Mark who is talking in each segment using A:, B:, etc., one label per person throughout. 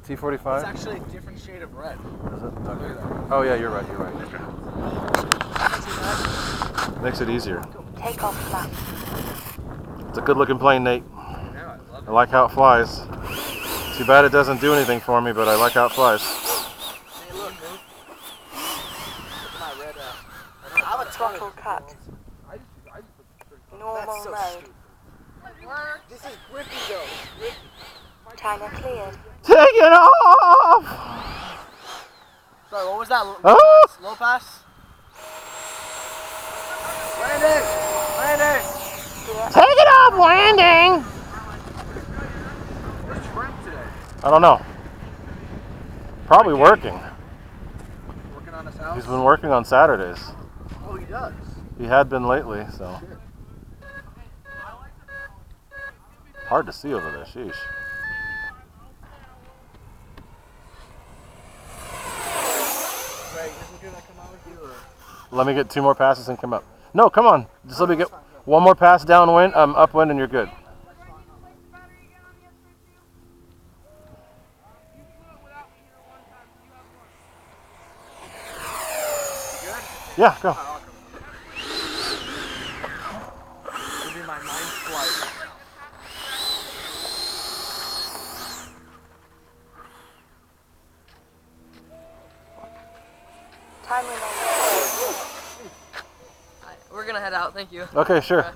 A: The T45?
B: It's actually a different shade of red.
A: Is it? Okay. Oh yeah, you're right. You're right. Makes it easier.
C: Take off flaps.
A: It's a good-looking plane, Nate.
B: Yeah, I love it.
A: I like how it flies. Too bad it doesn't do anything for me, but I like how it flies.
B: Hey, look, move. Look at my red. I have a
C: Throttle cut. Normal
B: That's so
C: mode.
B: stupid. This is grippy though. Grippy.
C: Timer cleared.
A: Take it off!
B: Sorry, what was that?
A: Oh!
B: Low pass? Landing! Landing!
A: Take it off, landing!
B: Where's Trent today?
A: I don't know. Probably working.
B: Working on his house?
A: He's been working on Saturdays.
B: Oh, he does?
A: He had been lately, so.
B: Shit.
A: Hard to see over there, sheesh.
B: Greg, isn't good I come out with you or?
A: Let me get 2 more passes and come up. No, come on. Just let me get 1 more pass downwind, upwind, and you're good. Yeah, go.
B: It'll be my 9th flight.
C: Time remaining.
D: We're gonna head out, thank you.
A: Okay, sure.
D: For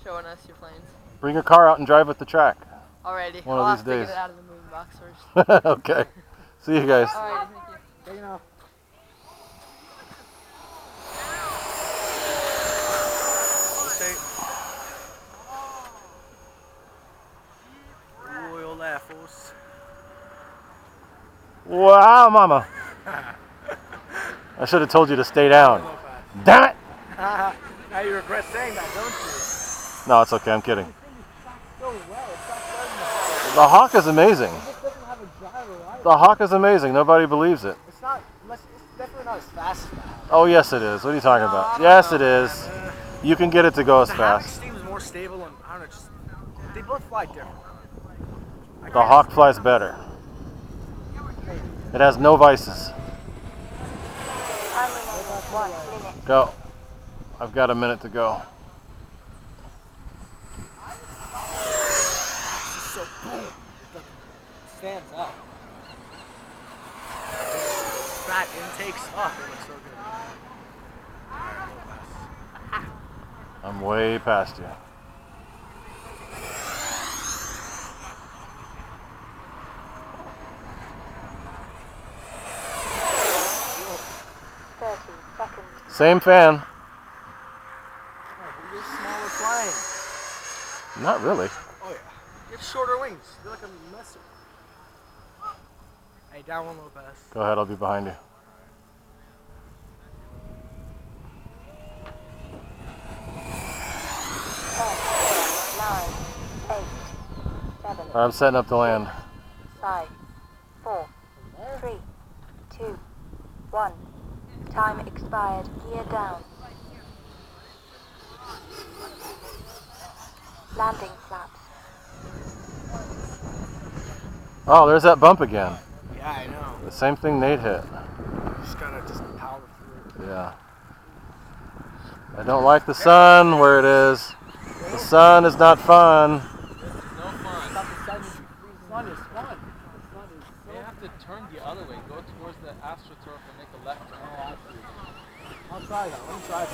D: showing us your planes.
A: Bring your car out and drive at the track.
D: Alrighty.
A: One of
D: I'll
A: these
D: have to
A: days.
D: get it out of the moving box first.
A: Okay. See you guys.
D: Alrighty, thank you.
B: Take it off. Royal Air Force.
A: Wow, mama. I should have told you to stay down. Damn it!
B: Now you regret saying that, don't you?
A: No, it's okay. I'm kidding.
B: It's going well. It's not starting to.
A: The Hawk is amazing.
B: It just doesn't have a gyro either.
A: The Hawk is amazing. Nobody believes it.
B: It's not. It's definitely not as fast as that.
A: Oh, yes, it is. What are you talking about?
B: I
A: Yes,
B: don't
A: it
B: know,
A: is.
B: man.
A: You can get it to go as
B: The Havoc
A: fast.
B: seems more stable and I don't know. Just they both fly different.
A: The Hawk flies better. It has no vices.
C: Time remaining 1 minute.
A: Go. I've got a minute to go.
B: So boom, it stands up. Fat intakes up. It looks so good. Alright, low pass.
A: I'm way past you. Same fan.
B: Oh, you're smaller flying.
A: Not really.
B: Oh yeah. You have shorter wings. You're like a messer. Hey, down 1 low pass.
A: Go ahead, I'll be behind you. I'm setting up to land.
C: 5, 4, 3, 2, 1. Time expired. Gear down. Landing flaps.
A: Oh, there's that bump again.
B: Yeah, I know.
A: The same thing Nate hit.
B: Just gotta power through.
A: Yeah. I don't like the sun where it is. The sun is not fun.
B: The sun is fun. The sun is so
E: You have to turn the other way. Go towards the AstroTurf and make a left turn.
B: I'll try that. Let me try that.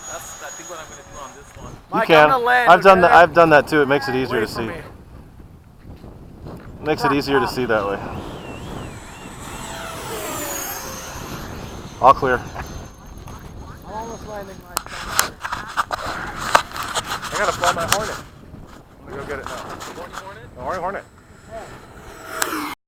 E: That's I think what I'm gonna do on this one.
A: You
B: Mike,
A: can.
B: I'm gonna land,
A: I've done
B: okay?
A: that. I've done that too. It makes it easier
B: Wait
A: to
B: for
A: see.
B: me.
A: Makes it easier to see that way. All clear.
B: I'm almost landing my
A: I gotta fly my Hornet. I'm gonna go get it now.
E: Hornet?
A: The Hornet?